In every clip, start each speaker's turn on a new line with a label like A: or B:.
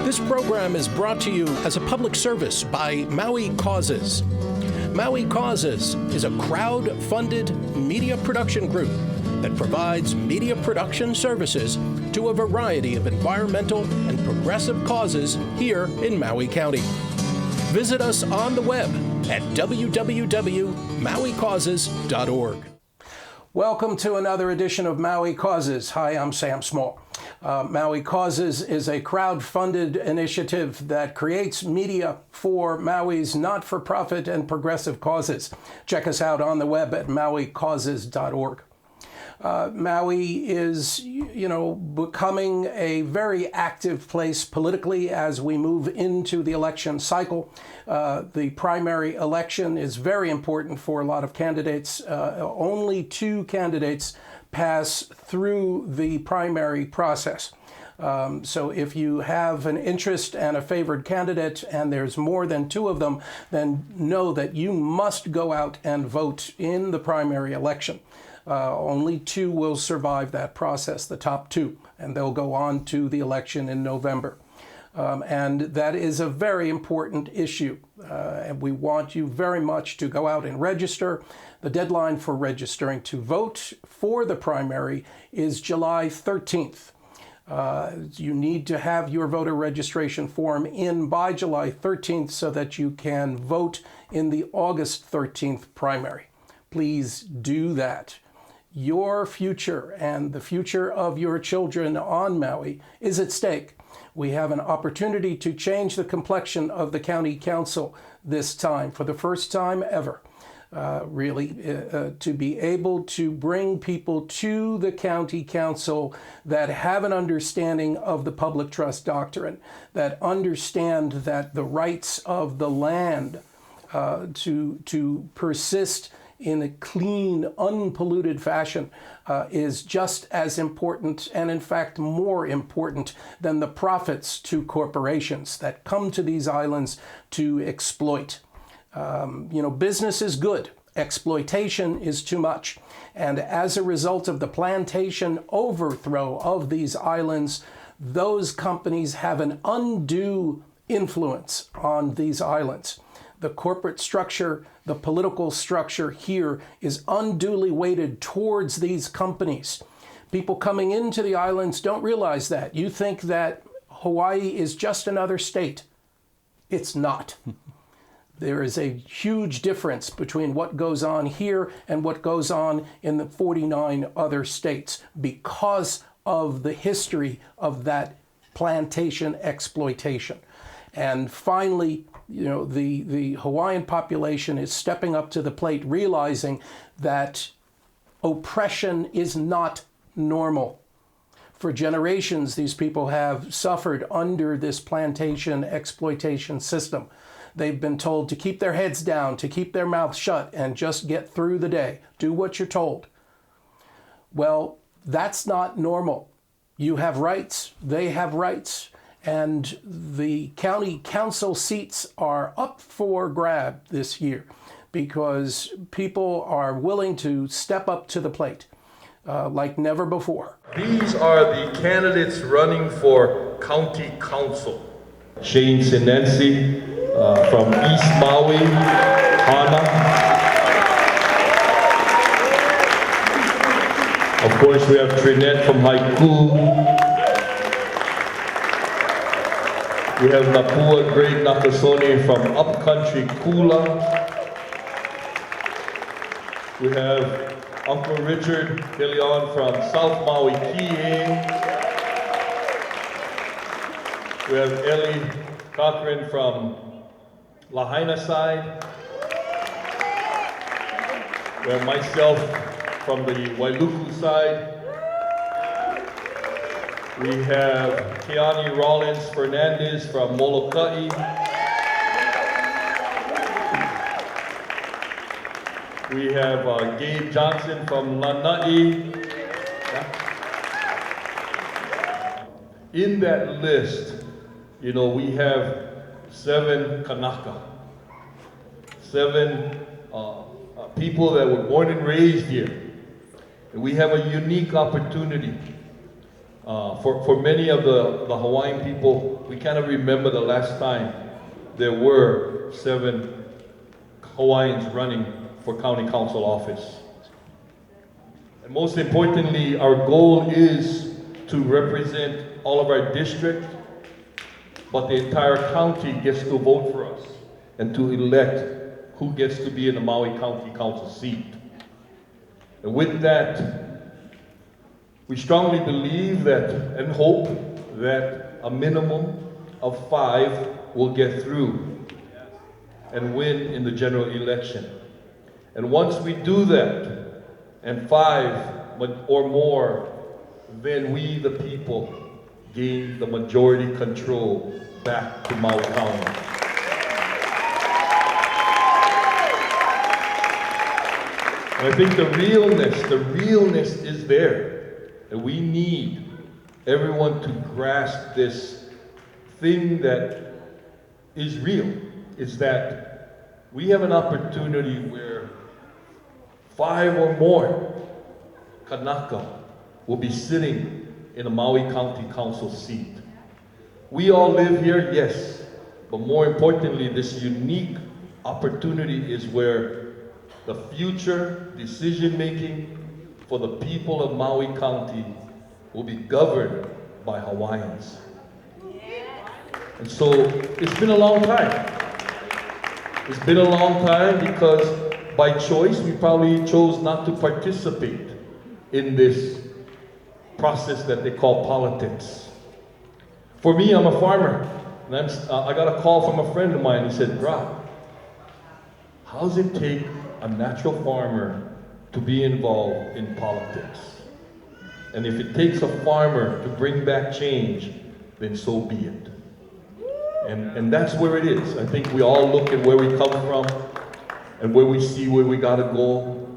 A: This program is brought to you as a public service by Maui Causes. Maui Causes is a crowd-funded media production group that provides media production services to a variety of environmental and progressive causes here in Maui County. Visit us on the web at www.mauicauses.org. Welcome to another edition of Maui Causes. Hi, I'm Sam Small. Maui Causes is a crowd-funded initiative that creates media for Maui's not-for-profit and progressive causes. Check us out on the web at mauicauses.org. Maui is, becoming a very active place politically as we move into the election cycle. The primary election is very important for a lot of candidates. Only 2 candidates pass through the primary process. So if you have an interest and a favored candidate and there's more than 2 of them, then know that you must go out and vote in the primary election. Only 2 will survive that process, the top 2, and they'll go on to the election in November. And that is a very important issue. And we want you very much to go out and register. The deadline for registering to vote for the primary is July 13th. You need to have your voter registration form in by July 13th so that you can vote in the August 13th primary. Please do that. Your future and the future of your children on Maui is at stake. We have an opportunity to change the complexion of the county council this time, for the first time ever, to be able to bring people to the county council that have an understanding of the public trust doctrine, that understand that the rights of the land to persist in a clean, unpolluted fashion is just as important, and in fact more important than the profits to corporations that come to these islands to exploit. Business is good. Exploitation is too much. And as a result of the plantation overthrow of these islands, those companies have an undue influence on these islands. The corporate structure, the political structure here is unduly weighted towards these companies. People coming into the islands don't realize that. You think that Hawaii is just another state. It's not. There is a huge difference between what goes on here and what goes on in the 49 other states because of the history of that plantation exploitation. And finally, the Hawaiian population is stepping up to the plate, realizing that oppression is not normal. For generations, these people have suffered under this plantation exploitation system. They've been told to keep their heads down, to keep their mouths shut, and just get through the day. Do what you're told. Well, that's not normal. You have rights. They have rights. And the county council seats are up for grab this year because people are willing to step up to the plate like never before.
B: These are the candidates running for county council. Shane Sinensi from East Maui, Hana. Of course, we have Trinette from Haiku. We have Napua Great Nakasone from Upcountry Kula. We have Uncle Richard Hilion from South Maui Kihei. We have Ellie Cochran from Lahaina side. We have myself from the Wailuku side. We have Keani Rollins Fernandez from Molokai. We have Gabe Johnson from Lanai. In that list, we have 7 Kanaka, 7 people that were born and raised here. And we have a unique opportunity For many of the Hawaiian people, we kind of remember the last time there were 7 Hawaiians running for county council office. And most importantly, our goal is to represent all of our district, but the entire county gets to vote for us and to elect who gets to be in the Maui County Council seat. And with that, we strongly believe that and hope that a minimum of 5 will get through and win in the general election. And once we do that, and 5 or more, then we, the people, gain the majority control back to Maui County. And I think the realness is there. And we need everyone to grasp this thing that is real, is that we have an opportunity where 5 or more Kanaka will be sitting in a Maui County Council seat. We all live here, yes, but more importantly, this unique opportunity is where the future decision-making for the people of Maui County will be governed by Hawaiians. And so it's been a long time. It's been a long time because by choice, we probably chose not to participate in this process that they call politics. For me, I'm a farmer, and I got a call from a friend of mine. He said, "Rob, how does it take a natural farmer to be involved in politics? And if it takes a farmer to bring back change, then so be it." And that's where it is. I think we all look at where we come from and where we see where we gotta go.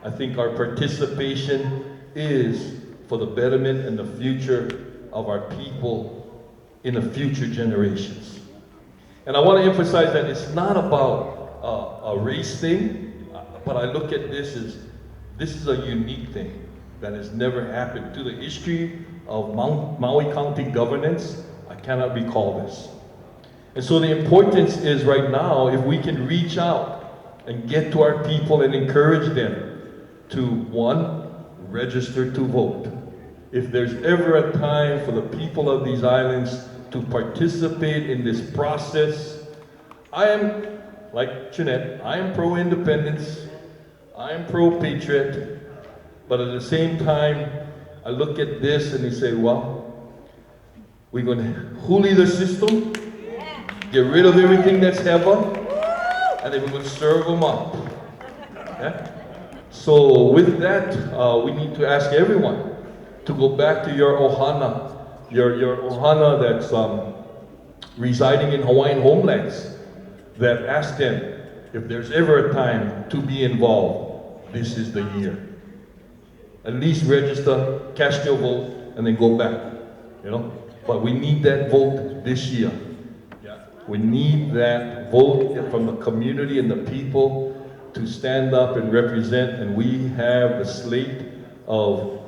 B: I think our participation is for the betterment and the future of our people in the future generations. And I want to emphasize that it's not about a race thing, but I look at this as this is a unique thing that has never happened. To the history of Maui County governance, I cannot recall this. And so the importance is right now, if we can reach out and get to our people and encourage them to, 1, register to vote. If there's ever a time for the people of these islands to participate in this process, I am, like Jeanette, I am pro-independence, I am pro-patriot, but at the same time, I look at this and I say, well, we're going to huli the system, get rid of everything that's heaven, and then we're going to serve them up. Yeah? So with that, we need to ask everyone to go back to your ohana, your ohana that's residing in Hawaiian homelands, that ask them if there's ever a time to be involved, this is the year. At least register, cast your vote, and then go back, you know? But we need that vote this year. We need that vote from the community and the people to stand up and represent, and we have the slate of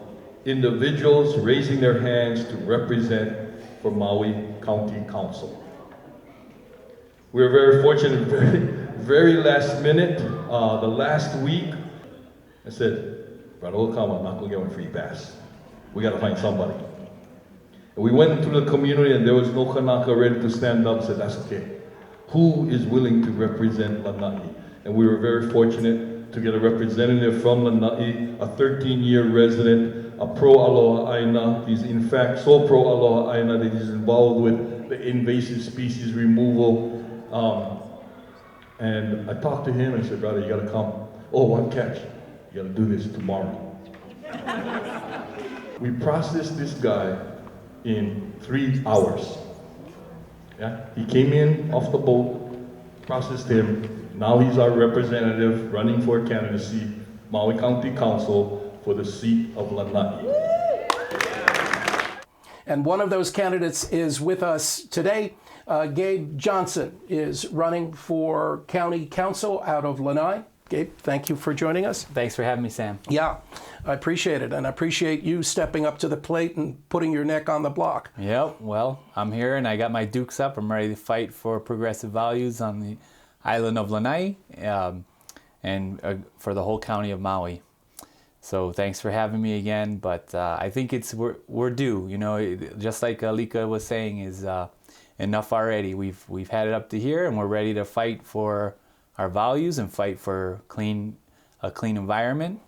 B: individuals raising their hands to represent for Maui County Council. We're very fortunate, very last minute, the last week, I said, Brother Okama, I'm not gonna get one free pass. We gotta find somebody. And we went into the community and there was no Kanaka ready to stand up and said, that's okay. Who is willing to represent Lanai? And we were very fortunate to get a representative from Lanai, a 13-year resident, a pro-aloha aina. He's in fact so pro-aloha aina that he's involved with the invasive species removal. And I talked to him and I said, brother, you gotta come. Oh, one catch, you gotta do this tomorrow. We processed this guy in 3 hours. Yeah? He came in off the boat, processed him. Now he's our representative running for candidacy, Maui County Council, for the seat of Lanai.
A: And one of those candidates is with us today. Gabe Johnson is running for county council out of Lanai. Gabe, thank you for joining us.
C: Thanks for having me, Sam.
A: Yeah, I appreciate it, and I appreciate you stepping up to the plate and putting your neck on the block.
C: Yep, well, I'm here and I got my dukes up. I'm ready to fight for progressive values on the island of Lanai and for the whole county of Maui. So thanks for having me again, but I think we're due. You know, just like Alika was saying, is enough already. We've had it up to here, and we're ready to fight for our values and fight for a clean environment.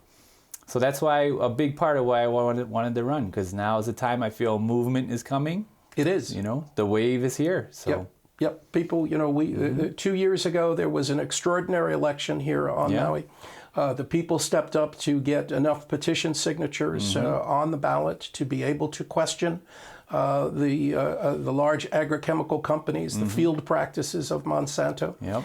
C: So that's why a big part of why I wanted to run, because now is the time I feel movement is coming.
A: It is.
C: You know, the wave is here. So.
A: Yep. People, you know, we 2 years ago there was an extraordinary election here on Maui. The people stepped up to get enough petition signatures on the ballot to be able to question the large agrochemical companies, the field practices of Monsanto.
C: Yep.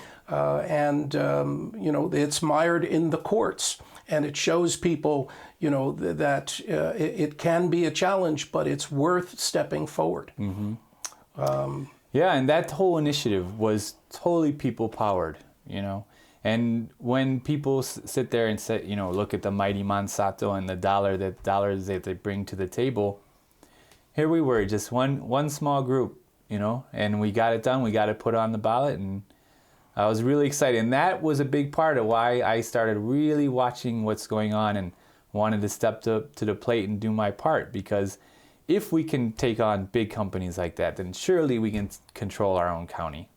A: You know, it's mired in the courts, and it shows people, you know, that it can be a challenge, but it's worth stepping forward.
C: Yeah, and that whole initiative was totally people-powered, you know. And when people sit there and say, you know, look at the mighty Monsanto and the dollars that they bring to the table, here we were, just one small group, you know, and we got it done. We got it put on the ballot, and I was really excited. And that was a big part of why I started really watching what's going on and wanted to step to the plate and do my part, because if we can take on big companies like that, then surely we can control our own county.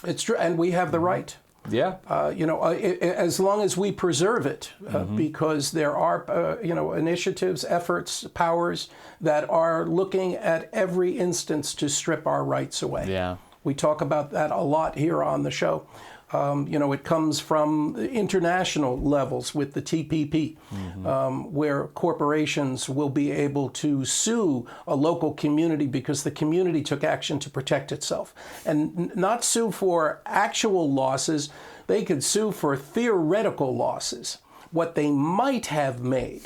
A: It's true, and we have the right.
C: Yeah.
A: You know, as long as we preserve it, because there are, you know, initiatives, efforts, powers that are looking at every instance to strip our rights away.
C: Yeah.
A: We talk about that a lot here on the show. You know, it comes from international levels with the TPP, where corporations will be able to sue a local community because the community took action to protect itself. And not sue for actual losses, they could sue for theoretical losses, what they might have made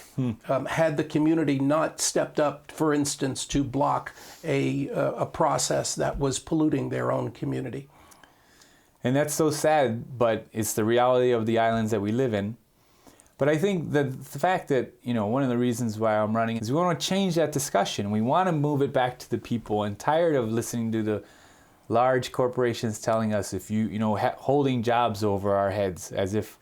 A: had the community not stepped up, for instance, to block a process that was polluting their own community.
C: And that's so sad, but it's the reality of the islands that we live in. But I think that the fact that, you know, one of the reasons why I'm running is we want to change that discussion. We want to move it back to the people, and tired of listening to the large corporations telling us holding jobs over our heads as if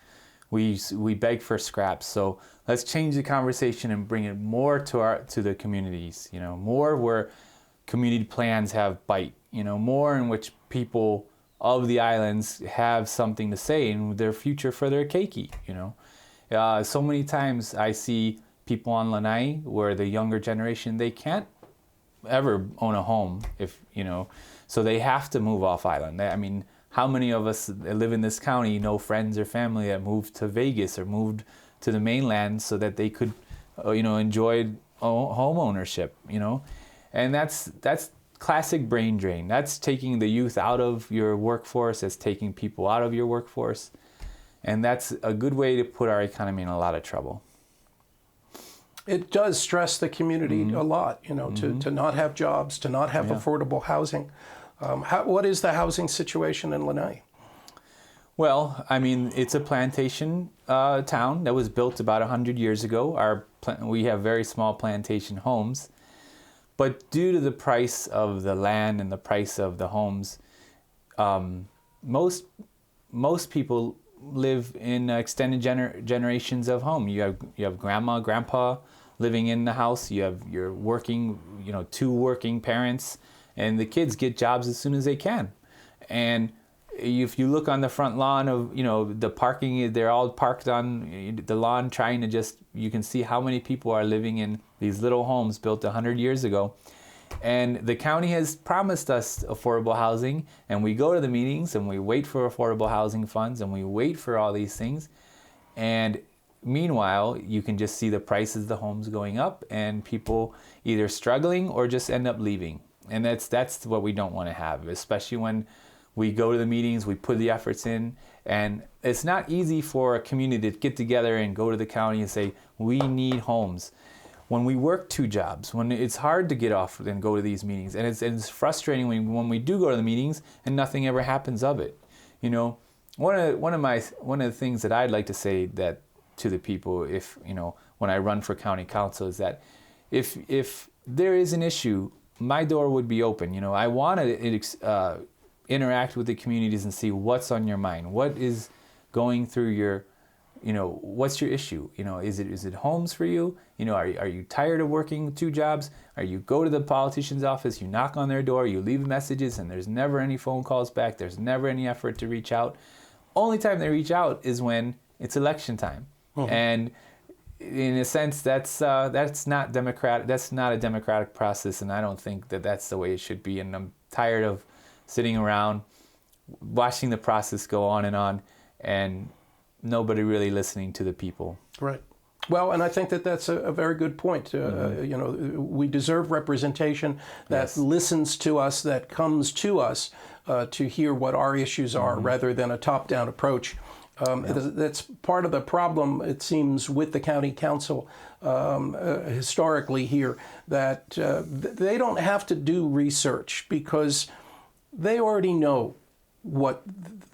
C: we beg for scraps. So let's change the conversation and bring it more to the communities, you know, more where community plans have bite, you know, more in which people of the islands have something to say in their future for their keiki, you know. So many times I see people on Lanai where the younger generation, they can't ever own a home, if you know, so they have to move off island. I mean, how many of us that live in this county know friends or family that moved to Vegas or moved to the mainland so that they could, you know, enjoy home ownership, you know. And that's classic brain drain. That's taking the youth out of your workforce. That's taking people out of your workforce. And that's a good way to put our economy in a lot of trouble.
A: It does stress the community a lot, you know, to not have jobs, to not have affordable housing. What is the housing situation in Lanai?
C: Well, I mean, it's a plantation town that was built about 100 years ago. We have very small plantation homes. But due to the price of the land and the price of the homes, most people live in extended generations of home. You have grandma, grandpa living in the house. You have your working, you know, 2 working parents, and the kids get jobs as soon as they can. And if you look on the front lawn of, you know, the parking, they're all parked on the lawn trying to just, you can see how many people are living in these little homes built 100 years ago. And the county has promised us affordable housing, and we go to the meetings and we wait for affordable housing funds and we wait for all these things. And meanwhile, you can just see the prices of the homes going up and people either struggling or just end up leaving. And that's what we don't want to have, especially when we go to the meetings, we put the efforts in, and it's not easy for a community to get together and go to the county and say, we need homes. When we work 2 jobs, when it's hard to get off and go to these meetings, and it's frustrating when we do go to the meetings and nothing ever happens of it. You know, one of the things that I'd like to say that to the people, if when I run for county council, is that if there is an issue, my door would be open. I want to interact with the communities and see what's on your mind, what is going through your, what's your issue? Is it homes for you? Are you tired of working 2 jobs? Or you go to the politician's office, you knock on their door, you leave messages, and there's never any phone calls back. There's never any effort to reach out. Only time they reach out is when it's election time. Mm-hmm. And in a sense, that's not democratic. That's not a democratic process, and I don't think that that's the way it should be. And I'm tired of sitting around watching the process go on, and nobody really listening to the people.
A: Right. Well, and I think that that's a very good point. Mm-hmm. We deserve representation that listens to us, that comes to us to hear what our issues are, mm-hmm. rather than a top-down approach. That's part of the problem, it seems, with the county council historically here, that they don't have to do research because they already know what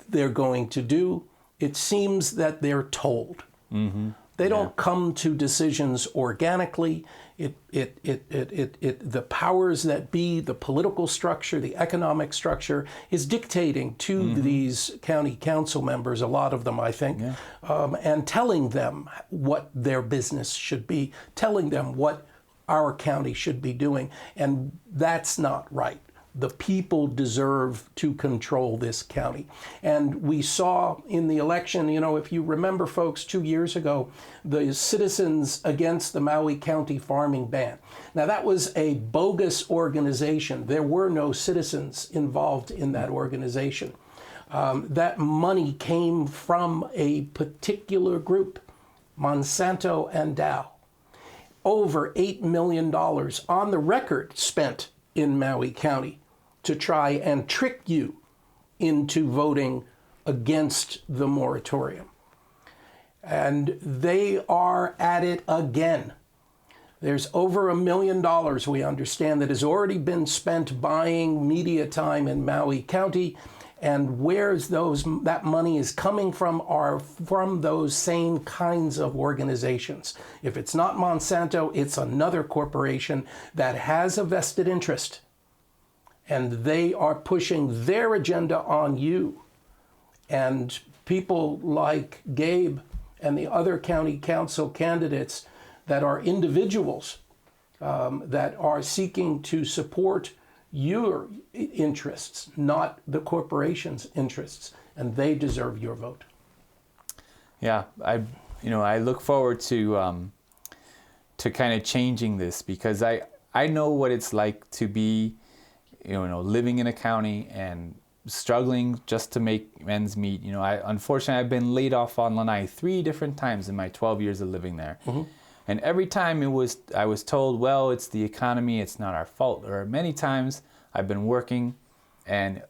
A: they're going to do. It seems that they're told. Mm-hmm. They don't come to decisions organically. The powers that be, the political structure, the economic structure, is dictating to mm-hmm. these county council members, a lot of them, I think, and telling them what their business should be, telling them what our county should be doing. And that's not right. The people deserve to control this county. And we saw in the election, if you remember, folks, 2 years ago, the Citizens Against the Maui County Farming Ban. Now, that was a bogus organization. There were no citizens involved in that organization. That money came from a particular group, Monsanto and Dow. Over $8 million on the record spent in Maui County to try and trick you into voting against the moratorium. And they are at it again. There's over $1 million, we understand, that has already been spent buying media time in Maui County. And where's that money is coming from are from those same kinds of organizations. If it's not Monsanto, it's another corporation that has a vested interest. And they are pushing their agenda on you. And people like Gabe and the other county council candidates that are individuals that are seeking to support your interests, not the corporation's interests, and they deserve your vote.
C: Yeah, I look forward to kind of changing this, because I know what it's like to be living in a county and struggling just to make ends meet. Unfortunately, I've been laid off on Lanai 3 different times in my 12 years of living there. Mm-hmm. And every time I was told, well, it's the economy, it's not our fault. Or many times I've been working, and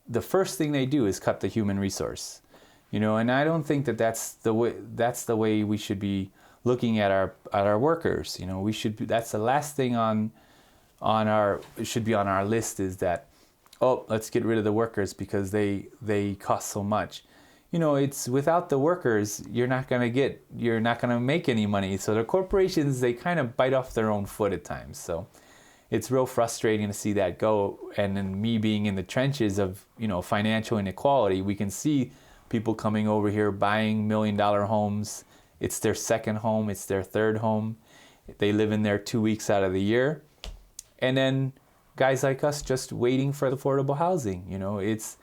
C: the first thing they do is cut the human resource. And I don't think that that's the way we should be looking at our workers. That's the last thing it should be on our list, is that, let's get rid of the workers because they cost so much. It's without the workers, you're not going to make any money. So the corporations, they kind of bite off their own foot at times. So it's real frustrating to see that go. And then me being in the trenches of, financial inequality, we can see people coming over here buying $1 million homes. It's their second home. It's their third home. They live in there 2 weeks out of the year. And then guys like us just waiting for the affordable housing. It's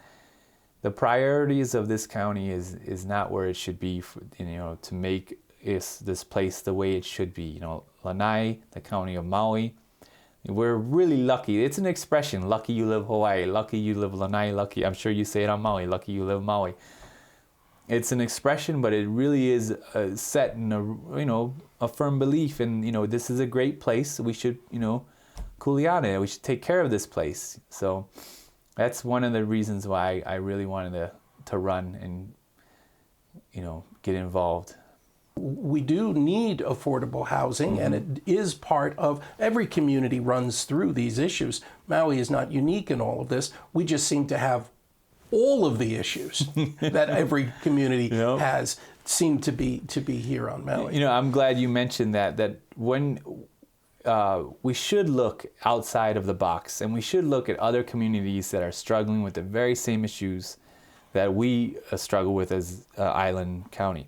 C: the priorities of this county is not where it should be, to make this place the way it should be. Lanai, the county of Maui, we're really lucky. It's an expression, lucky you live Hawaii, lucky you live Lanai, lucky, I'm sure you say it on Maui, lucky you live Maui. It's an expression, but it really is set in a firm belief in, this is a great place. We should, kuleana, we should take care of this place. So that's one of the reasons why I really wanted to run and, get involved.
A: We do need affordable housing, mm-hmm. and it is part of every community runs through these issues. Maui is not unique in all of this. We just seem to have all of the issues that every community
C: know?
A: has seem to be here on Maui.
C: You know, I'm glad you mentioned that when we should look outside of the box, and we should look at other communities that are struggling with the very same issues that we struggle with as Island County.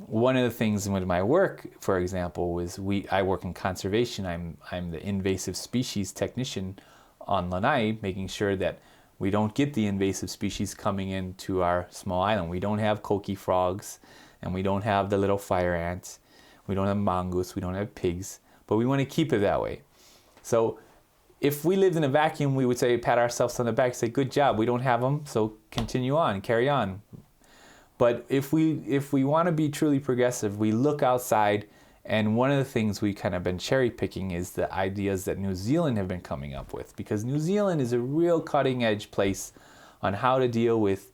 C: One of the things with my work, for example, is I work in conservation. I'm the invasive species technician on Lanai, making sure that we don't get the invasive species coming into our small island. We don't have coqui frogs, and we don't have the little fire ants. We don't have mongoose. We don't have pigs, but we want to keep it that way. So if we lived in a vacuum, we would say, pat ourselves on the back, say, good job, we don't have them, so continue on, carry on. But if we want to be truly progressive, we look outside, and one of the things we kind of been cherry picking is the ideas that New Zealand have been coming up with, because New Zealand is a real cutting edge place on how to deal with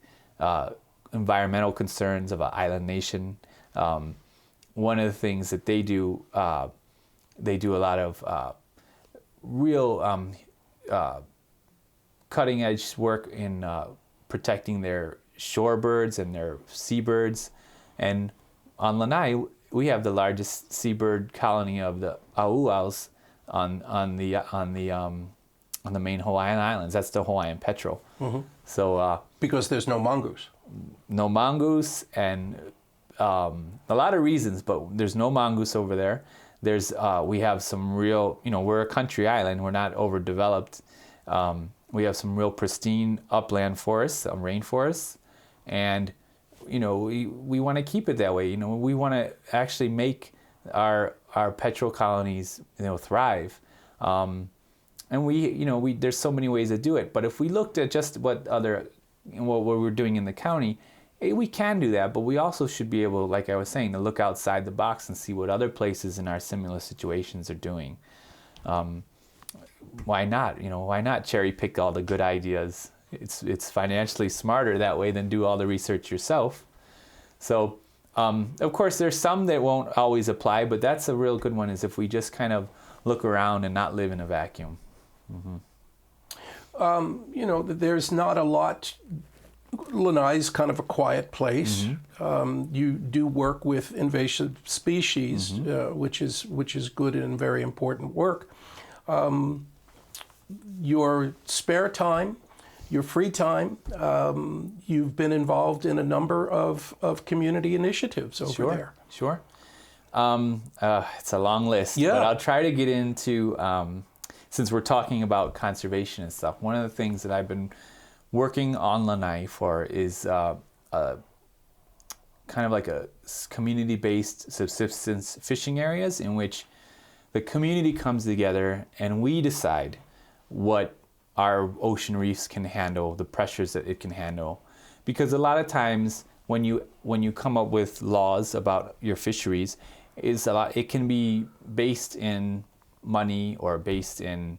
C: environmental concerns of an island nation. One of the things that they do a lot of real cutting edge work in protecting their shorebirds and their seabirds. And on Lanai, we have the largest seabird colony of the auaus on the main Hawaiian Islands. That's the Hawaiian petrel.
A: Mm-hmm.
C: So
A: because there's no mongoose.
C: No mongoose, and a lot of reasons, but there's no mongoose over there. There's we have some real, we're a country island. We're not overdeveloped. We have some real pristine upland forests, rainforests, and we want to keep it that way. We want to actually make our petrel colonies thrive. And we there's so many ways to do it. But if we looked at just what we're doing in the county, we can do that. But we also should be able, like I was saying, to look outside the box and see what other places in our similar situations are doing. Why not? Why not cherry pick all the good ideas? It's financially smarter that way than do all the research yourself. So, of course, there's some that won't always apply, but that's a real good one, is if we just kind of look around and not live in a vacuum. Mm-hmm.
A: There's not a lot. Lanai's kind of a quiet place.
C: Mm-hmm.
A: You do work with invasive species,
C: Mm-hmm.
A: which is good and very important work. Your spare time, your free time, you've been involved in a number of community initiatives over there.
C: Sure. It's a long list,
A: Yeah.
C: but I'll try to get into, since we're talking about conservation and stuff, one of the things that I've been working on Lanai for is kind of like a community-based subsistence fishing areas in which the community comes together and we decide what our ocean reefs can handle, the pressures that it can handle. Because a lot of times when you come up with laws about your fisheries, it can be based in money or based in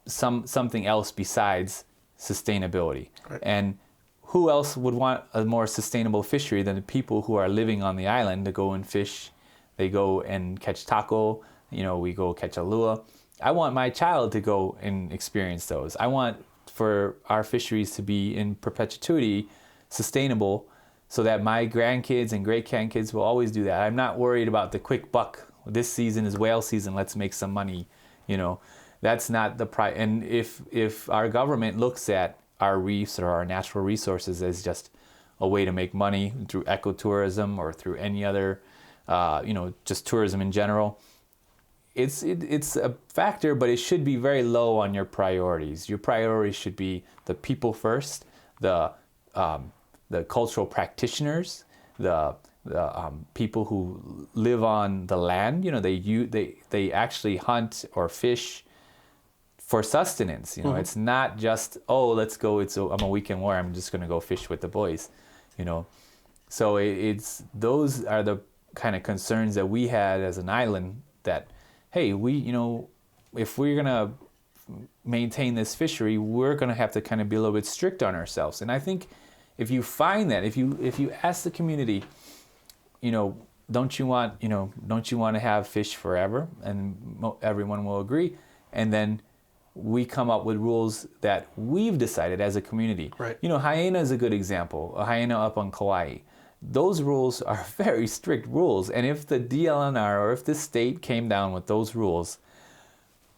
C: something else besides sustainability. Right. And who else would want a more sustainable fishery than the people who are living on the island to go and fish? They go and catch taco, we go catch a lua. I want my child to go and experience those. I want for our fisheries to be in perpetuity sustainable so that my grandkids and great-grandkids will always do that. I'm not worried about the quick buck. This season is whale season, let's make some money. That's not the price. And if our government looks at our reefs or our natural resources as just a way to make money through ecotourism or through any other, just tourism in general, it's a factor, but it should be very low on your priorities. Your priorities should be the people first, the cultural practitioners, the people who live on the land. They actually hunt or fish for sustenance. It's not just, let's go. I'm a weekend warrior. I'm just going to go fish with the boys. So those are the kind of concerns that we had as an island. That, hey, if we're going to maintain this fishery, we're going to have to kind of be a little bit strict on ourselves. And I think if you find that, if you ask the community, don't you want to have fish forever? And everyone will agree. And then we come up with rules that we've decided as a community.
A: Right.
C: You know, Lahaina is a good example. Lahaina up on Kauai. Those rules are very strict rules. And if the DLNR or if the state came down with those rules,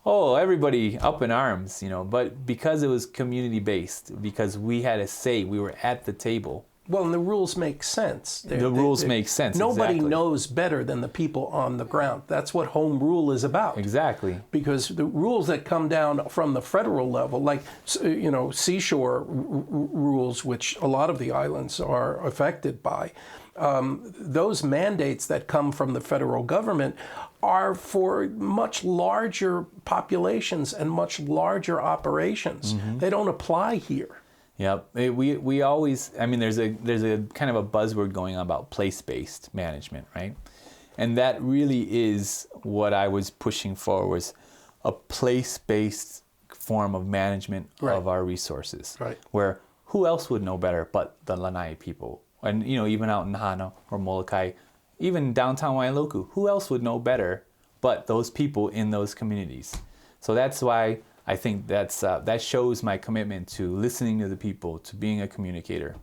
C: oh, everybody up in arms, you know. But because it was community-based, because we had a say, we were at the table.
A: Well, and the rules make sense.
C: Rules make sense,
A: Nobody
C: exactly.
A: knows better than the people on the ground. That's what home rule is about.
C: Exactly.
A: Because the rules that come down from the federal level, like, you know, seashore rules, which a lot of the islands are affected by, those mandates that come from the federal government are for much larger populations and much larger operations. They don't apply here.
C: Yep. We always, I mean, there's a kind of a buzzword going on about place-based management, right? And that really is what I was pushing for, was a place-based form of management of our resources.
A: Right.
C: Where who else would know better but the Lanai people? And, you know, even out in Hana or Molokai, even downtown Wailuku, who else would know better but those people in those communities? So that's why I think that shows my commitment to listening to the people, to being a communicator,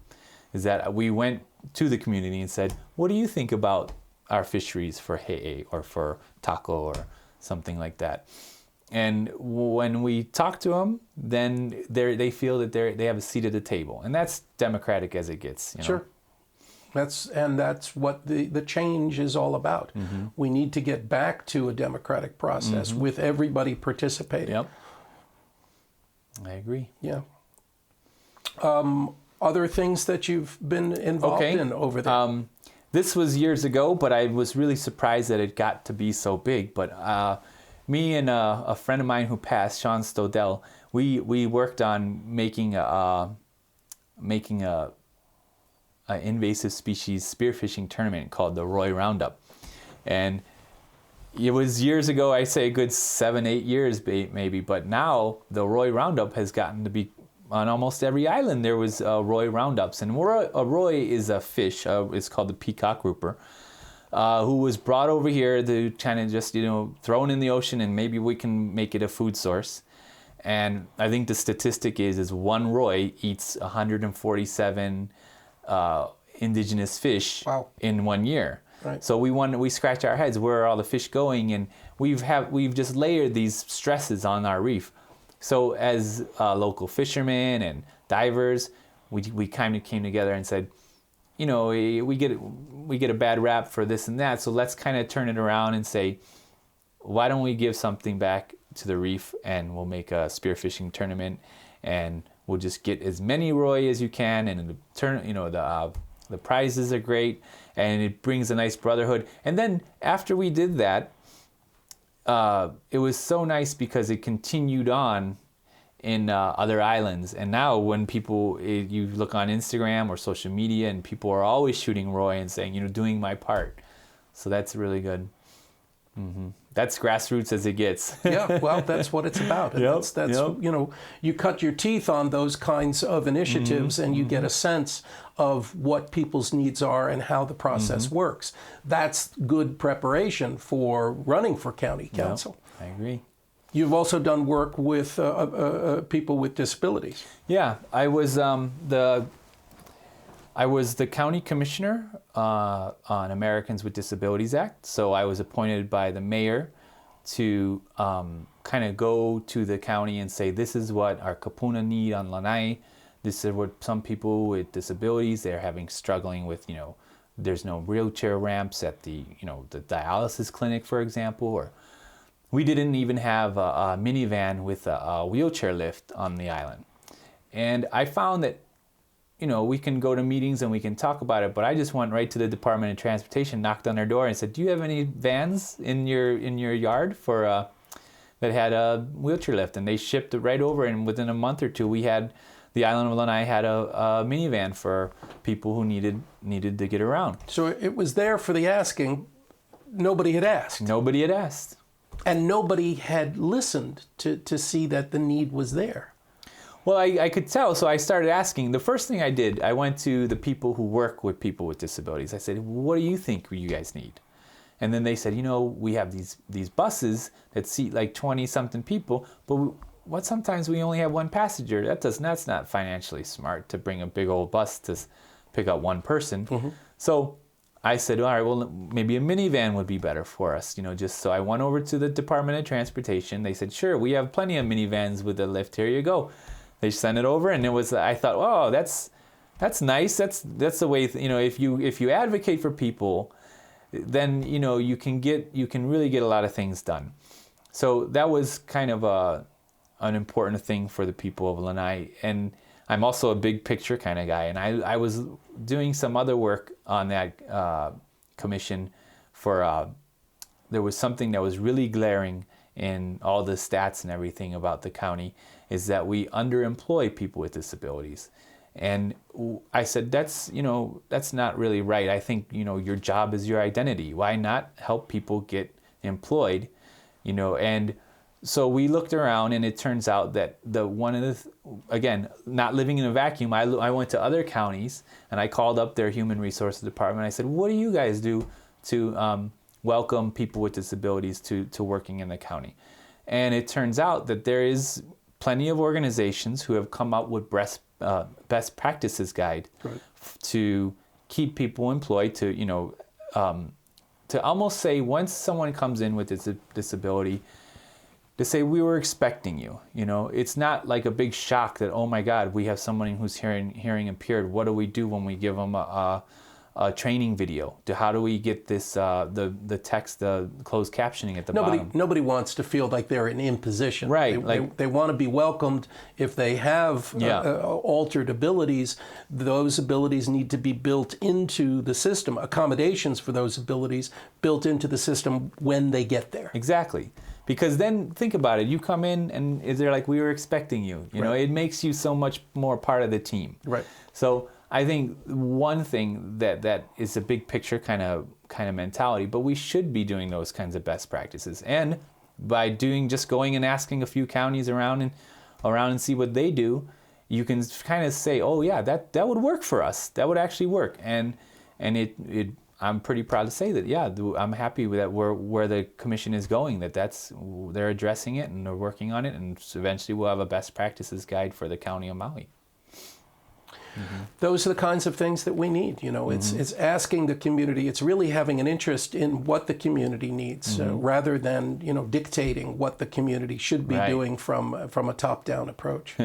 C: is that we went to the community and said, what do you think about our fisheries for he'e or for taco or something like that? And when we talk to them, then they feel that they have a seat at the table. And that's democratic as it gets. You know?
A: Sure. That's what the change is all about. We need to get back to a democratic process with everybody participating.
C: Yep. I agree.
A: Yeah. Other things that you've been involved in over there?
C: This was years ago, but I was really surprised that it got to be so big. But me and a friend of mine who passed, Sean Stodell, we worked on making a invasive species spearfishing tournament called the Roy Roundup. And it was years ago, I say a good 7-8 years maybe, but now the Roy Roundup has gotten to be on almost every island. There was Roy Roundups, and a Roy is a fish. It's called the peacock grouper, who was brought over here to kind of just, you know, thrown in the ocean, and maybe we can make it a food source. And I think the statistic is one Roy eats 147 indigenous fish in 1 year.
A: Right.
C: So we scratch our heads, where are all the fish going? And we've just layered these stresses on our reef. So as local fishermen and divers, we kind of came together and said, you know, we get a bad rap for this and that. So let's kind of turn it around and say, why don't we give something back to the reef, and we'll make a spearfishing tournament, and we'll just get as many Roy as you can, and the prizes are great, and it brings a nice brotherhood. And then after we did that, it was so nice because it continued on in other islands. And now when you look on Instagram or social media, and people are always shooting Roy and saying, you know, doing my part. So that's really good. That's grassroots as it gets.
A: Yeah, well, that's what it's about. And you know, you cut your teeth on those kinds of initiatives, and you get a sense of what people's needs are and how the process works. That's good preparation for running for county council.
C: I agree.
A: You've also done work with people with disabilities.
C: Yeah, I was the county commissioner on Americans with Disabilities Act. So I was appointed by the mayor to kind of go to the county and say, this is what our kapuna need on Lanai. This is what some people with disabilities, they're struggling with, you know, there's no wheelchair ramps at the dialysis clinic, for example, or we didn't even have a minivan with a wheelchair lift on the island. And I found that, you know, we can go to meetings and we can talk about it, but I just went right to the Department of Transportation, knocked on their door and said, do you have any vans in your yard for that had a wheelchair lift? And they shipped it right over, and within a month or two, the island of Lanai had a minivan for people who needed to get around.
A: So it was there for the asking. Nobody had asked.
C: Nobody had asked.
A: And nobody had listened to see that the need was there.
C: Well, I could tell, so I started asking. The first thing I did, I went to the people who work with people with disabilities. I said, what do you think you guys need? And then they said, you know, we have these buses that seat like 20-something people, but what sometimes we only have one passenger. That's not financially smart to bring a big old bus to pick up one person. So I said, all right, well, maybe a minivan would be better for us, just so I went over to the Department of Transportation. They said, sure, we have plenty of minivans with a lift. Here you go. They sent it over, and I thought, oh, that's nice. That's the way, if you advocate for people, then, you can really get a lot of things done. So that was kind of an important thing for the people of Lanai. And I'm also a big picture kind of guy, and I was doing some other work on that commission for, there was something that was really glaring in all the stats and everything about the county, is that we underemploy people with disabilities. And I said, that's not really right. I think, your job is your identity. Why not help people get employed, and so we looked around, and it turns out that again, not living in a vacuum, I went to other counties, and I called up their human resources department. I said, what do you guys do to welcome people with disabilities to working in the county? And it turns out that there is plenty of organizations who have come up with best practices guide to keep people employed, to almost say, once someone comes in with a disability, to say, we were expecting you. It's not like a big shock that, oh my God, we have someone who's hearing impaired. What do we do when we give them a training video? How do we get this the text, the closed captioning at the bottom?
A: Nobody wants to feel like they're an imposition.
C: Right.
A: They want to be welcomed. If they have altered abilities, those abilities need to be built into the system. Accommodations for those abilities built into the system when they get there.
C: Exactly. Because then think about it. You come in and they're like, we were expecting you. It makes you so much more part of the team. Right. So I think one thing that is a big picture kind of mentality, but we should be doing those kinds of best practices. And by just going and asking a few counties around and see what they do, you can kind of say, oh yeah, that would work for us. That would actually work. And I'm pretty proud to say that, yeah, I'm happy with that where the commission is going, they're addressing it and they're working on it, and eventually we'll have a best practices guide for the county of Maui.
A: Those are the kinds of things that we need. It's asking the community. It's really having an interest in what the community needs, rather than dictating what the community should be doing from a top-down approach.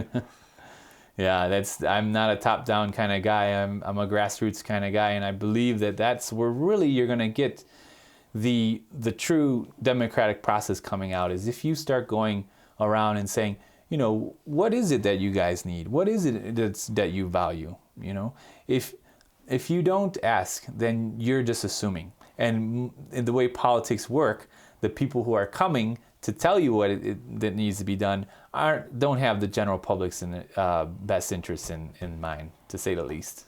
C: Yeah, I'm not a top-down kind of guy. I'm a grassroots kind of guy, and I believe that's where really you're going to get the true democratic process coming out, is if you start going around and saying, what is it that you guys need? What is it that you value? If you don't ask, then you're just assuming. And in the way politics work, the people who are coming to tell you what that needs to be done don't have the general public's best interests in mind, to say the least.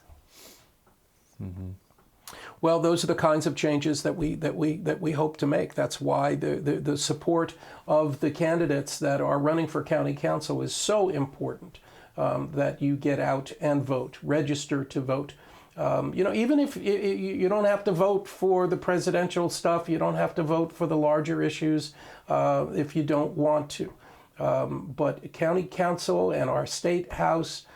A: Well, those are the kinds of changes that we hope to make. That's why the support of the candidates that are running for county council is so important. That you get out and vote, register to vote. Even if you don't have to vote for the presidential stuff, you don't have to vote for the larger issues if you don't want to. But county council and our state house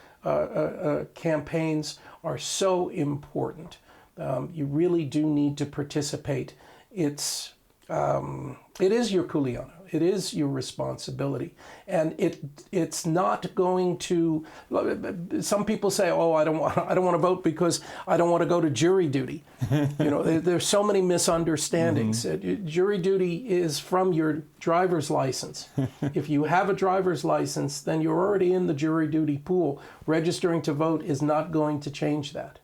A: campaigns are so important. You really do need to participate. It is your kuleana. It is your responsibility, and it's not going to. Some people say, "Oh, I don't want to vote because I don't want to go to jury duty." There's so many misunderstandings. Jury duty is from your driver's license. If you have a driver's license, then you're already in the jury duty pool. Registering to vote is not going to change that.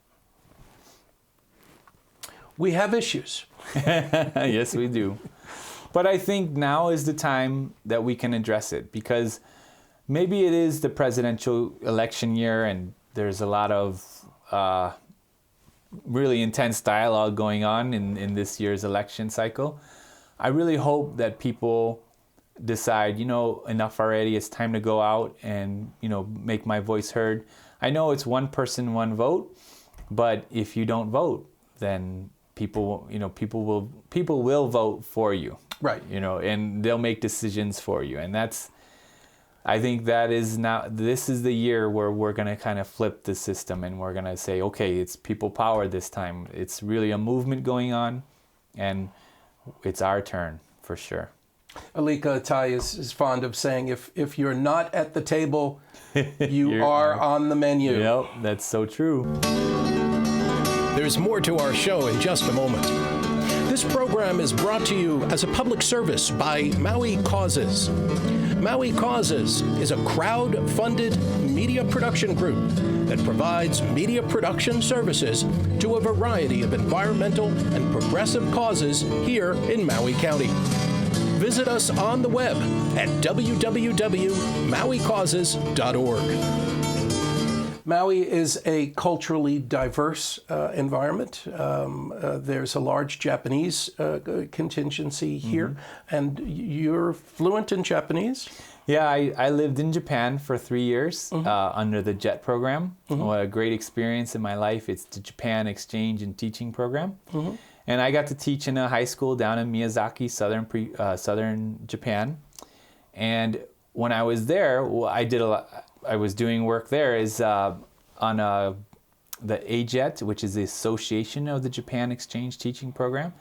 A: We have issues.
C: Yes, we do. But I think now is the time that we can address it, because maybe it is the presidential election year and there's a lot of really intense dialogue going on in this year's election cycle. I really hope that people decide, enough already, it's time to go out and, make my voice heard. I know it's one person, one vote, but if you don't vote, then people will vote for you.
A: Right.
C: And they'll make decisions for you. And that's I think this is the year where we're going to kind of flip the system, and we're going to say, okay, it's people power this time. It's really a movement going on, and it's our turn for sure.
A: Alika Atai is fond of saying, if you're not at the table, you are on the menu.
C: Yep, that's so true.
A: There's more to our show in just a moment. This program is brought to you as a public service by Maui Causes. Maui Causes is a crowd-funded media production group that provides media production services to a variety of environmental and progressive causes here in Maui County. Visit us on the web at www.mauicauses.org. Maui is a culturally diverse environment. There's a large Japanese contingency here, and you're fluent in Japanese?
C: Yeah, I lived in Japan for 3 years under the JET program. What a great experience in my life. It's the Japan Exchange and Teaching Program. And I got to teach in a high school down in Miyazaki, southern Japan. And when I was there, I was doing work there on the AJET, which is the Association of the Japan Exchange Teaching Program,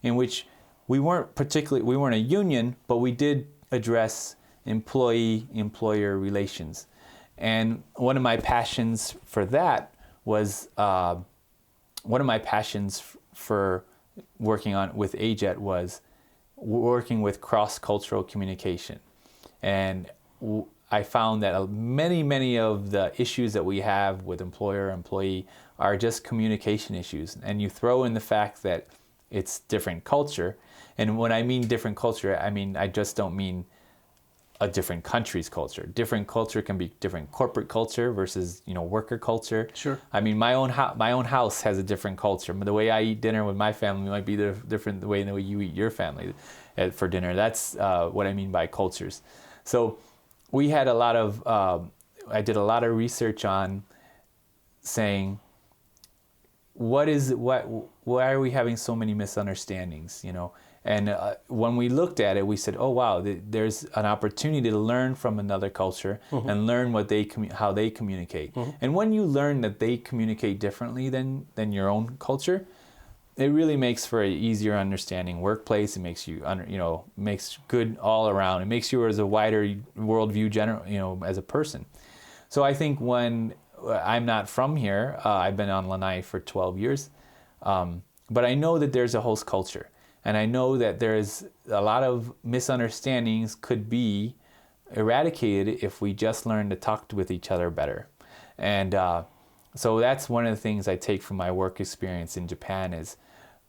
C: in which we weren't a union, but we did address employee-employer relations. And one of my passions for that was, for working with AJET was working with cross-cultural communication. And I found that many of the issues that we have with employer-employee are just communication issues. And you throw in the fact that it's different culture. And when I mean different culture, I just don't mean a different country's culture. Different culture can be different corporate culture versus, worker culture.
A: Sure.
C: My own house has a different culture. The way I eat dinner with my family might be different the way you eat your family for dinner. That's what I mean by cultures. So we had I did a lot of research on saying, why are we having so many misunderstandings, And when we looked at it, we said, oh, wow, there's an opportunity to learn from another culture and learn how they communicate. And when you learn that they communicate differently than your own culture, it really makes for an easier understanding workplace. It makes you, makes good all around. It makes you as a wider worldview, as a person. So I think when I'm not from here, I've been on Lanai for 12 years, but I know that there's a host culture. And I know that there's a lot of misunderstandings could be eradicated if we just learn to talk with each other better. And so that's one of the things I take from my work experience in Japan is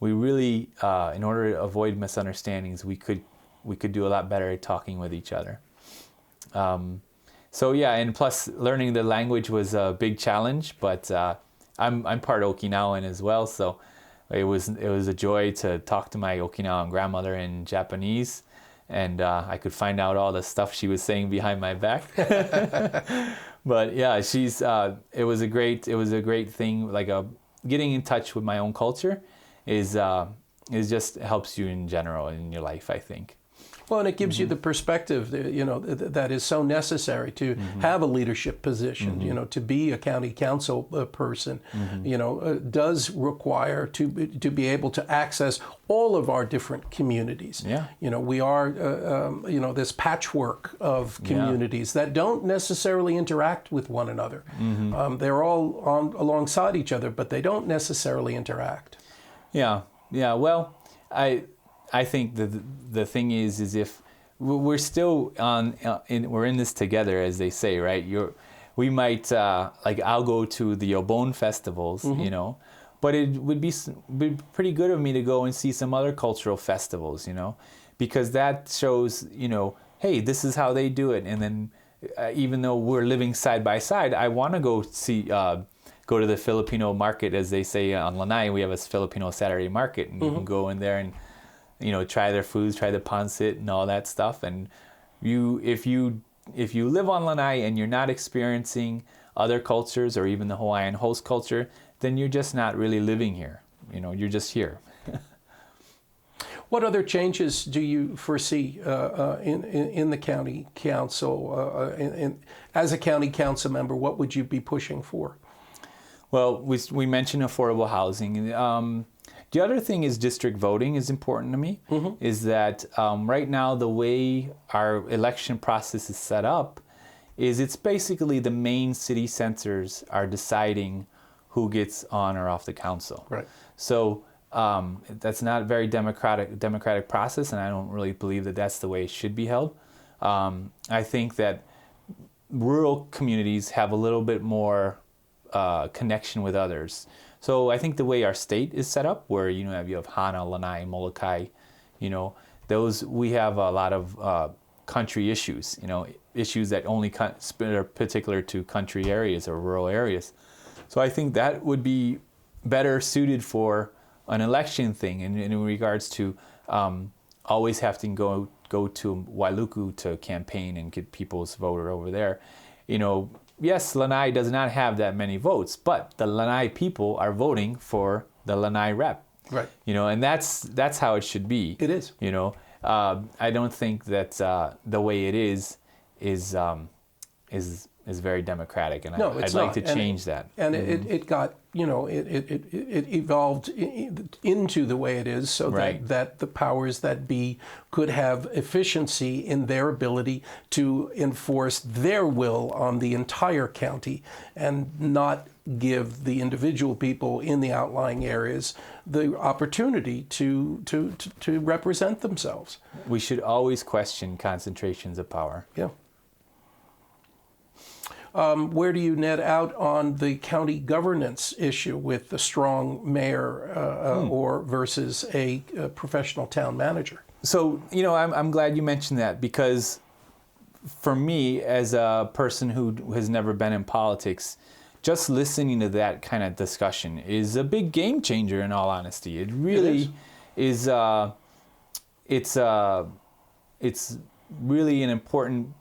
C: we really, in order to avoid misunderstandings, we could do a lot better at talking with each other. So yeah, and plus learning the language was a big challenge, but I'm part Okinawan as well, so it was a joy to talk to my Okinawan grandmother in Japanese, and I could find out all the stuff she was saying behind my back. But yeah, it was a great thing. Like getting in touch with my own culture is just helps you in general in your life, I think.
A: Well, and it gives you the perspective, that is so necessary to have a leadership position, to be a county council person, does require to be able to access all of our different communities.
C: Yeah.
A: We are, this patchwork of communities that don't necessarily interact with one another. They're all alongside each other, but they don't necessarily interact.
C: Yeah. Well, I think the thing is if we're still we're in this together, as they say, right? We might I'll go to the Obon festivals, but it would be pretty good of me to go and see some other cultural festivals, because that shows, hey, this is how they do it. And then even though we're living side by side, I want to go go to the Filipino market, as they say on Lanai. We have a Filipino Saturday market, and you can go in there and try their foods, try the pancit and all that stuff. And if you live on Lanai and you're not experiencing other cultures or even the Hawaiian host culture, then you're just not really living here. You're just here.
A: What other changes do you foresee in the county council? As a county council member, what would you be pushing for?
C: Well, we mentioned affordable housing. The other thing is district voting is important to me. Is that right now the way our election process is set up is it's basically the main city centers are deciding who gets on or off the council.
A: Right.
C: So that's not a very democratic process, and I don't really believe that that's the way it should be held. I think that rural communities have a little bit more connection with others. So I think the way our state is set up, where you have Hana, Lanai, Molokai, those we have a lot of country issues, issues that only are particular to country areas or rural areas. So I think that would be better suited for an election thing, in regards to always having to go to Wailuku to campaign and get people's vote over there. Yes, Lanai does not have that many votes, but the Lanai people are voting for the Lanai rep.
A: Right.
C: And that's how it should be.
A: It is.
C: I don't think that the way it is very democratic, and I'd like to change that.
A: And it got, it evolved into the way it is, so that the powers that be could have efficiency in their ability to enforce their will on the entire county and not give the individual people in the outlying areas the opportunity to represent themselves.
C: We should always question concentrations of power.
A: Yeah. Where do you net out on the county governance issue with the strong mayor or versus a professional town manager?
C: So, I'm glad you mentioned that, because for me, as a person who has never been in politics, just listening to that kind of discussion is a big game changer, in all honesty. It really is. It's really an important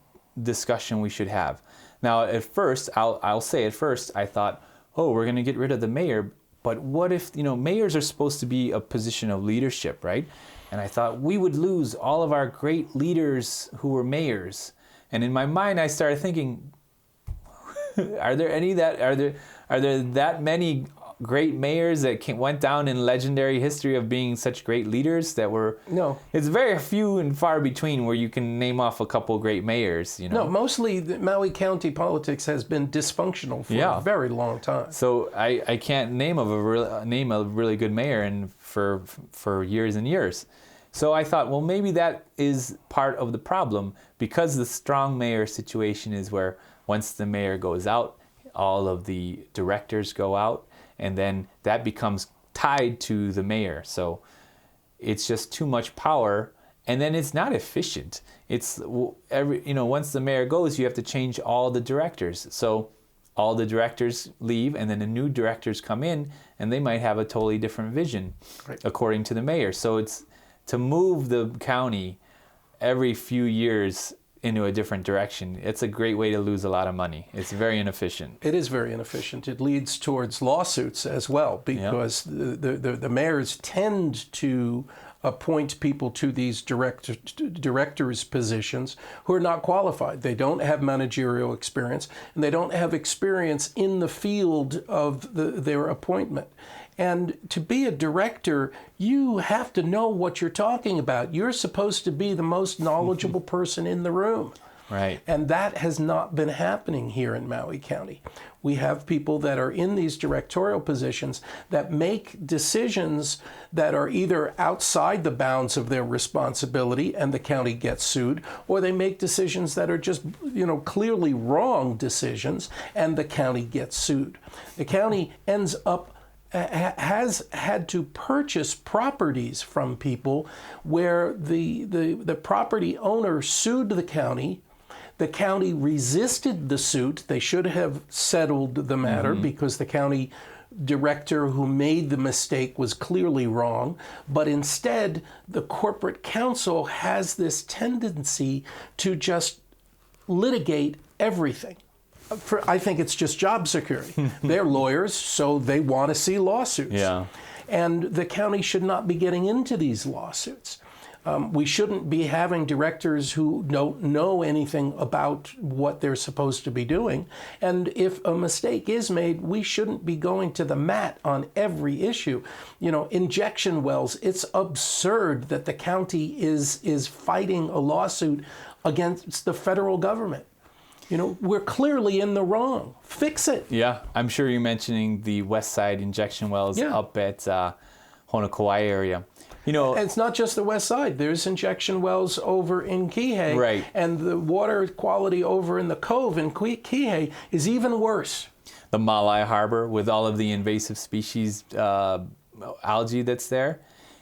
C: discussion we should have. Now, at first, I'll say at first, I thought, we're going to get rid of the mayor. But what if, mayors are supposed to be a position of leadership, right? And I thought we would lose all of our great leaders who were mayors. And in my mind, I started thinking, are there that many great mayors that went down in legendary history of being such great leaders that were...
A: No.
C: It's very few and far between where you can name off a couple great mayors,
A: No, mostly the Maui County politics has been dysfunctional for a very long time.
C: So I can't name a really good mayor for years and years. So I thought, well, maybe that is part of the problem, because the strong mayor situation is where once the mayor goes out, all of the directors go out, and then that becomes tied to the mayor. So it's just too much power, and then it's not efficient. It's once the mayor goes, you have to change all the directors. So all the directors leave, and then the new directors come in, and they might have a totally different vision, according to the mayor. So it's to move the county every few years into a different direction. It's a great way to lose a lot of money. It's very inefficient.
A: It is very inefficient. It leads towards lawsuits as well, because the mayors tend to appoint people to these directors' positions who are not qualified. They don't have managerial experience, and they don't have experience in the field of their appointment. And to be a director, you have to know what you're talking about. You're supposed to be the most knowledgeable person in the room.
C: Right.
A: And that has not been happening here in Maui County. We have people that are in these directorial positions that make decisions that are either outside the bounds of their responsibility and the county gets sued, or they make decisions that are just, clearly wrong decisions and the county gets sued. The county has had to purchase properties from people where the property owner sued the county. The county resisted the suit. They should have settled the matter because the county director who made the mistake was clearly wrong. But instead, the corporate counsel has this tendency to just litigate everything. I think it's just job security. They're lawyers, so they want to see lawsuits.
C: Yeah.
A: And the county should not be getting into these lawsuits. We shouldn't be having directors who don't know anything about what they're supposed to be doing. And if a mistake is made, we shouldn't be going to the mat on every issue. You know, injection wells, it's absurd that the county is fighting a lawsuit against the federal government. You know, we're clearly in the wrong. Fix it.
C: Yeah, I'm sure you're mentioning the west side injection wells up at Honokawai area. You know,
A: and it's not just the west side. There's injection wells over in Kihei,
C: right.
A: And the water quality over in the cove in Kihei is even worse.
C: The Maui harbor with all of the invasive species algae that's there,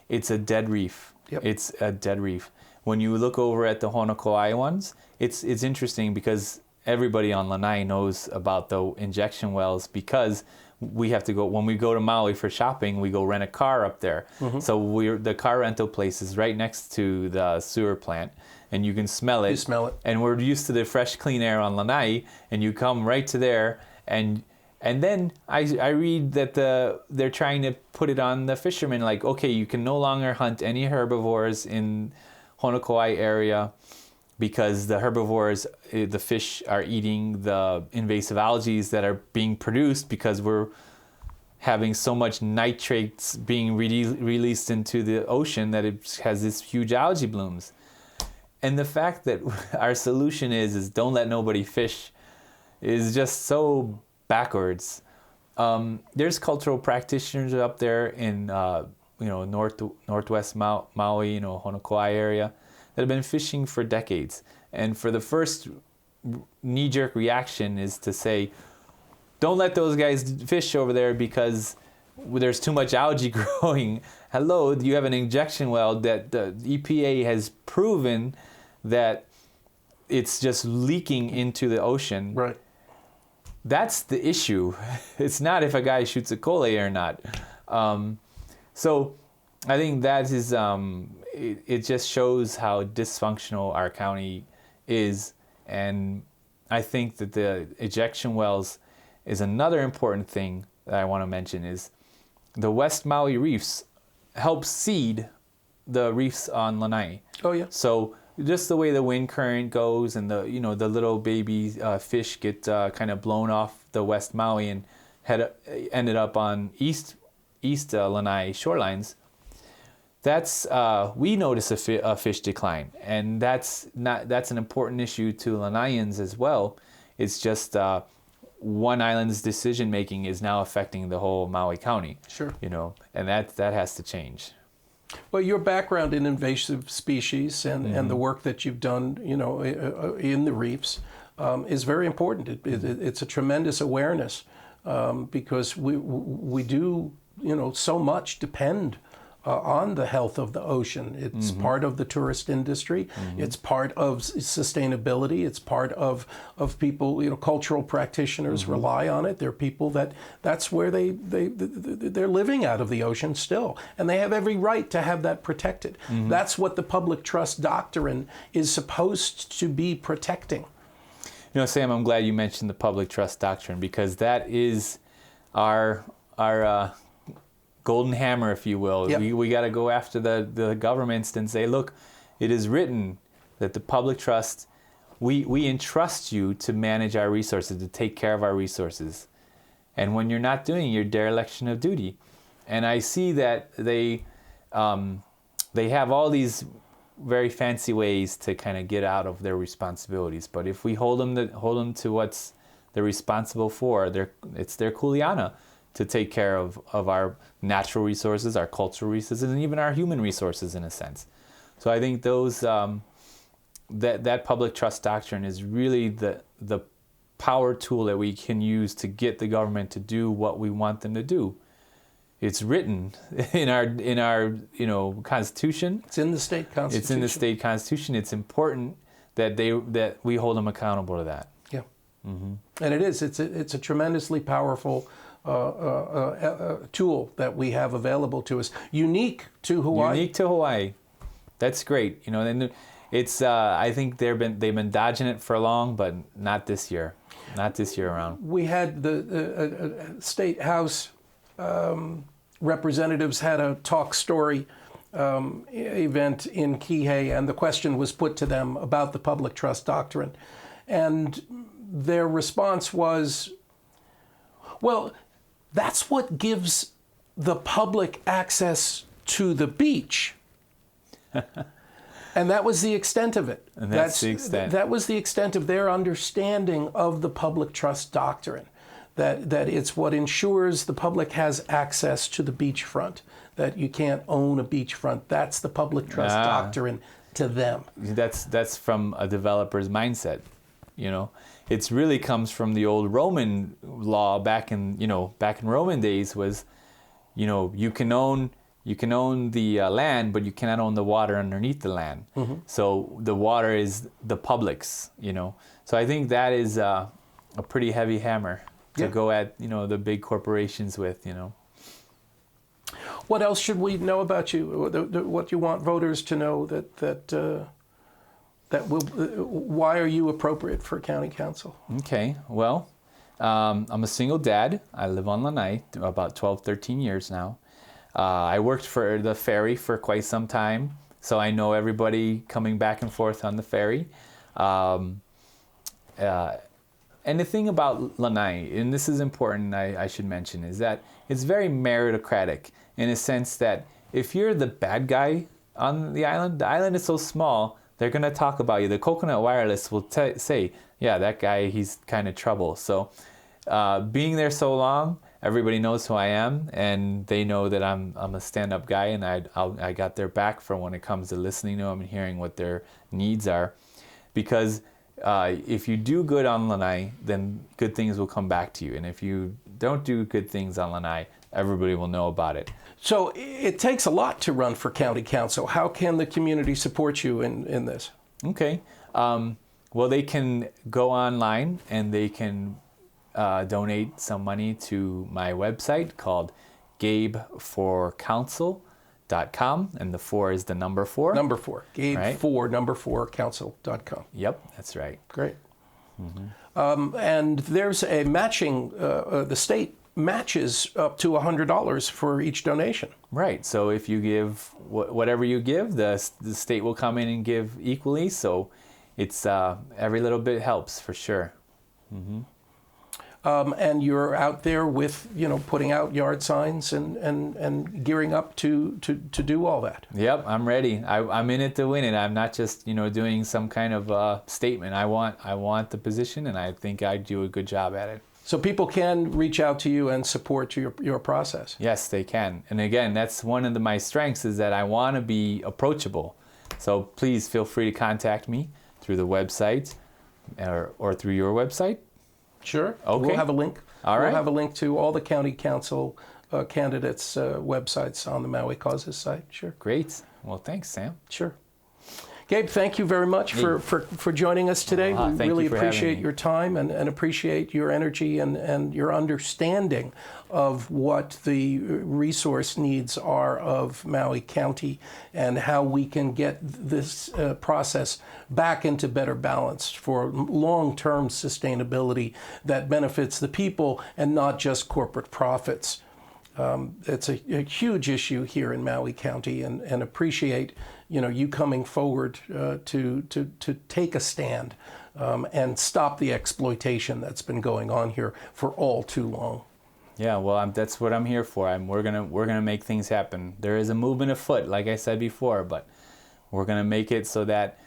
C: it's a dead reef.
A: Yep.
C: It's a dead reef. When you look over at the Honokawai ones, it's interesting because everybody on Lanai knows about the injection wells because we have to go, when we go to Maui for shopping, we go rent a car up there. Mm-hmm. So the car rental place is right next to the sewer plant and you can smell it.
A: You smell it.
C: And we're used to the fresh, clean air on Lanai and you come right to there and then I read that they're trying to put it on the fishermen, like, okay, you can no longer hunt any herbivores in Honokawai area because the herbivores, the fish are eating the invasive algae that are being produced because we're having so much nitrates being released into the ocean that it has this huge algae blooms. And the fact that our solution is don't let nobody fish is just so backwards. There's cultural practitioners up there in northwest Maui, Honokawai area, that have been fishing for decades. And for the first knee-jerk reaction is to say, don't let those guys fish over there because there's too much algae growing. Hello, you have an injection well that the EPA has proven that it's just leaking into the ocean.
A: Right.
C: That's the issue. It's not if a guy shoots a kole or not. So I think that is, it just shows how dysfunctional our county is. And I think that the ejection wells is another important thing that I want to mention is the West Maui reefs help seed the reefs on Lanai.
A: Oh, yeah.
C: So just the way the wind current goes and the little baby fish get kind of blown off the West Maui and ended up on East Lanai shorelines. That's we notice a fish decline, and that's an important issue to Lanaians as well. It's just one island's decision making is now affecting the whole Maui County.
A: Sure.
C: And that has to change.
A: Well, your background in invasive species and the work that you've done, in the reefs, is very important. It's a tremendous awareness because we do, so much depend on the health of the ocean. It's part of the tourist industry. It's part of sustainability. It's part of people, cultural practitioners rely on it. They're people that's where they're living out of the ocean still. And they have every right to have that protected. That's what the public trust doctrine is supposed to be protecting.
C: Sam, I'm glad you mentioned the public trust doctrine because that is our golden hammer, if you will.
A: Yep.
C: We got to go after the governments and say, look, it is written that the public trust, we entrust you to manage our resources, to take care of our resources. And when you're not doing your dereliction of duty. And I see that they have all these very fancy ways to kind of get out of their responsibilities. But if we hold them to what's they're responsible for, it's their kuleana to take care of our natural resources, our cultural resources, and even our human resources in a sense. So I think those that public trust doctrine is really the power tool that we can use to get the government to do what we want them to do. It's written in our Constitution.
A: It's in the state constitution.
C: It's in the state constitution. It's important that we hold them accountable to that.
A: Yeah, and it is. It's a tremendously powerful tool that we have available to us, unique to Hawaii.
C: Unique to Hawaii. That's great. And it's I think they've been dodging it for long, but not this year. Not this year around.
A: We had the State House representatives had a talk story event in Kihei, and the question was put to them about the public trust doctrine. And their response was, well, that's what gives the public access to the beach. And that was the extent of it.
C: And that's the extent.
A: That was the extent of their understanding of the public trust doctrine. That it's what ensures the public has access to the beachfront, that you can't own a beachfront. That's the public trust doctrine to them.
C: That's from a developer's mindset, you know. It really comes from the old Roman law back in Roman days was, you know, you can own the land, but you cannot own the water underneath the land. Mm-hmm. So the water is the public's, you know. So I think that is a pretty heavy hammer to go at, you know, the big corporations with, you know.
A: What else should we know about you? What you want voters to know why are you appropriate for county council?
C: Okay, well, I'm a single dad. I live on Lanai about 12, 13 years now. I worked for the ferry for quite some time, so I know everybody coming back and forth on the ferry. And the thing about Lanai, and this is important, I should mention, is that it's very meritocratic in a sense that if you're the bad guy on the island is so small, they're going to talk about you. The Coconut Wireless will say, yeah, that guy, he's kind of trouble. So being there so long, everybody knows who I am, and they know that I'm a stand-up guy, and I got their back for when it comes to listening to them and hearing what their needs are. Because if you do good on Lanai, then good things will come back to you. And if you don't do good things on Lanai, everybody will know about it.
A: So it takes a lot to run for county council. How can the community support you in this?
C: Okay. Well, they can go online and they can donate some money to my website called gabeforcouncil.com, and the 4 is the number 4.
A: Number 4. Gabe
C: right?
A: 4, number 4, council.com.
C: Yep, that's right.
A: Great. Mm-hmm. And there's a matching, the state matches up to $100 for each donation.
C: Right. So if you give whatever you give, the state will come in and give equally. So it's every little bit helps for sure. Mm-hmm.
A: And you're out there with, you know, putting out yard signs and gearing up to do all that.
C: Yep, I'm ready. I'm in it to win it. I'm not just, you know, doing some kind of statement. I want the position, and I think I do a good job at it.
A: So people can reach out to you and support your process.
C: Yes, they can. And again, that's one of my strengths, is that I want to be approachable. So please feel free to contact me through the website or through your website.
A: Sure.
C: Okay.
A: We'll have a link.
C: All right.
A: We'll have a link to all the county council candidates' websites on the Maui Causes site. Sure.
C: Great. Well, thanks, Sam.
A: Sure. Gabe, thank you very much for joining us today. We really appreciate your time and appreciate your energy and your understanding of what the resource needs are of Maui County and how we can get this process back into better balance for long-term sustainability that benefits the people and not just corporate profits. It's a huge issue here in Maui County, and appreciate, you know, you coming forward to take a stand and stop the exploitation that's been going on here for all too long.
C: Yeah, well, that's what I'm here for. We're gonna make things happen. There is a movement afoot, like I said before, but we're gonna make it so that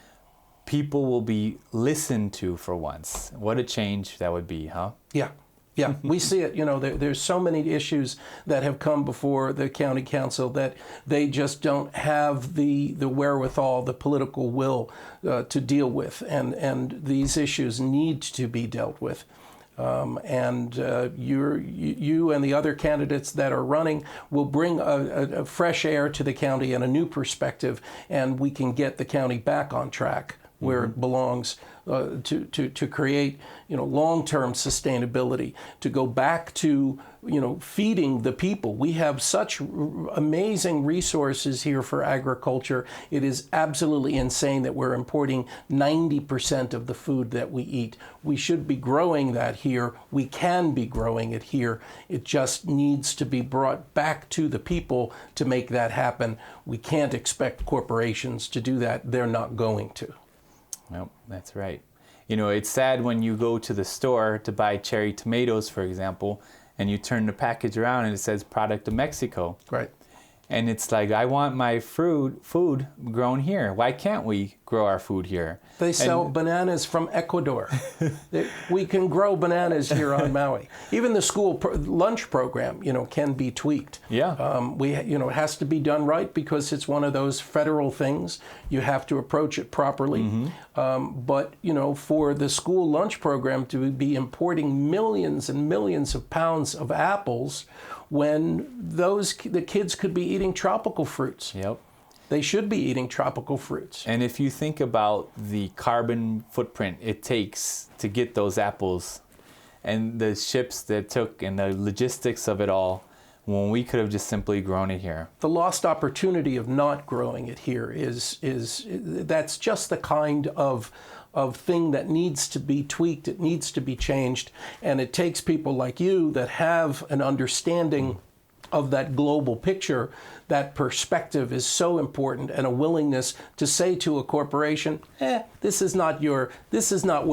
C: people will be listened to for once. What a change that would be, huh?
A: Yeah. Yeah, we see it. You know, there's so many issues that have come before the county council that they just don't have the wherewithal, the political will to deal with, and these issues need to be dealt with. You and the other candidates that are running will bring a fresh air to the county and a new perspective, and we can get the county back on track where it belongs, to create, long-term sustainability, to go back to, feeding the people. We have such amazing resources here for agriculture. It is absolutely insane that we're importing 90% of the food that we eat. We should be growing that here. We can be growing it here. It just needs to be brought back to the people to make that happen. We can't expect corporations to do that. They're not going to.
C: Nope, that's right. It's sad when you go to the store to buy cherry tomatoes, for example, and you turn the package around and it says product of Mexico.
A: Right.
C: And it's like, I want my food grown here. Why can't we grow our food here?
A: They sell bananas from Ecuador. We can grow bananas here on Maui. Even the school lunch program, can be tweaked.
C: Yeah.
A: It has to be done right because it's one of those federal things. You have to approach it properly.
C: Mm-hmm.
A: But for the school lunch program to be importing millions and millions of pounds of apples, when the kids could be eating tropical fruits.
C: Yep.
A: They should be eating tropical fruits.
C: And if you think about the carbon footprint it takes to get those apples and the ships that took and the logistics of it all, when we could have just simply grown it here.
A: The lost opportunity of not growing it here that's just the kind of thing that needs to be tweaked, it needs to be changed, and it takes people like you that have an understanding of that global picture. That perspective is so important, and a willingness to say to a corporation, this is not where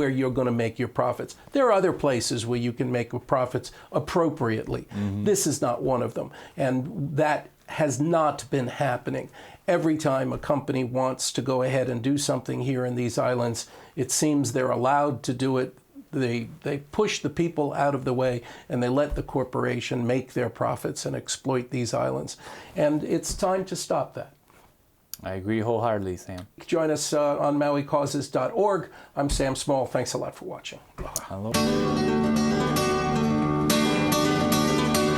A: you're going to make your profits. There are other places where you can make profits appropriately. Mm-hmm. This is not one of them. And that has not been happening. Every time a company wants to go ahead and do something here in these islands, it seems they're allowed to do it. They push the people out of the way, and they let the corporation make their profits and exploit these islands. And it's time to stop that.
C: I agree wholeheartedly, Sam.
A: Join us on MauiCauses.org. I'm Sam Small. Thanks a lot for watching.
C: Hello.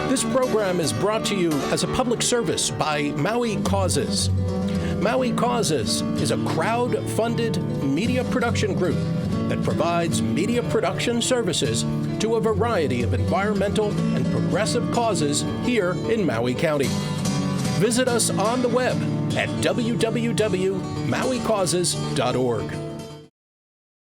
A: This program is brought to you as a public service by Maui Causes. Maui Causes is a crowd-funded media production group that provides media production services to a variety of environmental and progressive causes here in Maui County. Visit us on the web at www.mauicauses.org.